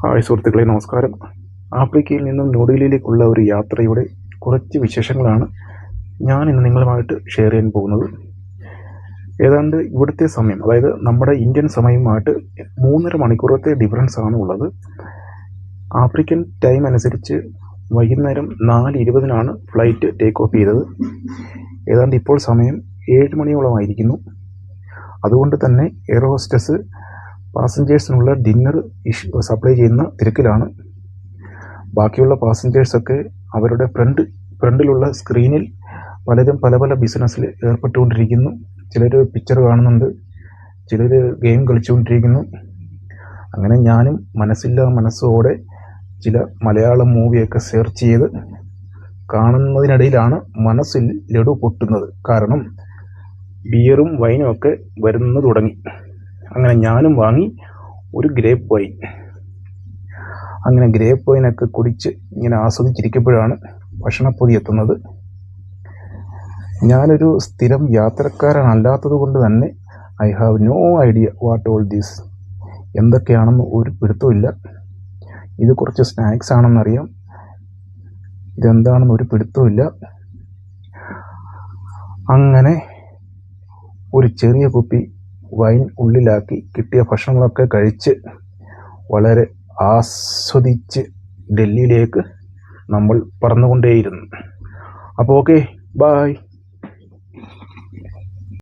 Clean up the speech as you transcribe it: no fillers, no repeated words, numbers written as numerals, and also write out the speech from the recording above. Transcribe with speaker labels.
Speaker 1: Hi സുഹൃത്തുക്കളെ, നമസ്കാരം. ആഫ്രിക്കയിൽ നിന്നും ന്യൂഡൽഹിയിലേക്കുള്ള ഒരു യാത്രയുടെ കുറച്ച് വിശേഷങ്ങളാണ് ഞാൻ ഇന്ന് നിങ്ങളുമായിട്ട് ഷെയർ ചെയ്യാൻ പോകുന്നത്. ഏതാണ്ട് ഇവിടുത്തെ സമയം, അതായത് നമ്മുടെ ഇന്ത്യൻ സമയവുമായിട്ട് 3.5 മണിക്കൂറത്തെ ഡിഫറൻസ് ആണ് ഉള്ളത്. ആഫ്രിക്കൻ ടൈം അനുസരിച്ച് വൈകുന്നേരം 4:20 ഫ്ലൈറ്റ് ടേക്ക് ഓഫ് ചെയ്തത്. ഏതാണ്ട് ഇപ്പോൾ സമയം 7 മണിയോളമായിരിക്കുന്നു. അതുകൊണ്ട് തന്നെ എയർ ഹോസ്റ്റസ് പാസഞ്ചേഴ്സിനുള്ള ഡിന്നർ സപ്ലൈ ചെയ്യുന്ന തിരക്കിലാണ്. ബാക്കിയുള്ള പാസഞ്ചേഴ്സൊക്കെ അവരുടെ ഫ്രണ്ടിലുള്ള സ്ക്രീനിൽ പലരും പല പല ബിസിനസ്സിൽ ഏർപ്പെട്ടുകൊണ്ടിരിക്കുന്നു. ചിലർ പിക്ചർ കാണുന്നുണ്ട്, ചിലർ ഗെയിം കളിച്ചുകൊണ്ടിരിക്കുന്നു. അങ്ങനെ ഞാനും മനസ്സോടെ ചില മലയാളം മൂവിയൊക്കെ സെർച്ച് ചെയ്ത് കാണുന്നതിനിടയിലാണ് മനസ്സിൽ ലഡു പൊട്ടുന്നത്. കാരണം ബിയറും വൈനും ഒക്കെ വരുന്നു തുടങ്ങി. അങ്ങനെ ഞാനും വാങ്ങി ഒരു ഗ്രേപ്പ് വൈൻ. അങ്ങനെ ഗ്രേപ്പ് വൈനൊക്കെ കുടിച്ച് ഇങ്ങനെ ആസ്വദിച്ചിരിക്കുമ്പോഴാണ് ഭക്ഷണപ്പൊതി എത്തുന്നത്. ഞാനൊരു സ്ഥിരം യാത്രക്കാരനല്ലാത്തത് കൊണ്ട് തന്നെ I have no idea what all this. എന്തൊക്കെയാണെന്ന് ഒരു പിടുത്തമില്ല. ഇത് കുറച്ച് സ്നാക്സ് ആണെന്നറിയാം, ഇതെന്താണെന്ന് ഒരു പിടുത്തമില്ല. അങ്ങനെ ഒരു ചെറിയ കുപ്പി വൈൻ ഉള്ളിലാക്കി കിട്ടിയ ഭക്ഷണങ്ങളൊക്കെ കഴിച്ച് വളരെ ആസ്വദിച്ച് ഡൽഹിയിലേക്ക് നമ്മൾ പറന്നുകൊണ്ടേയിരുന്നു. അപ്പോൾ ഓക്കെ, ബായ്.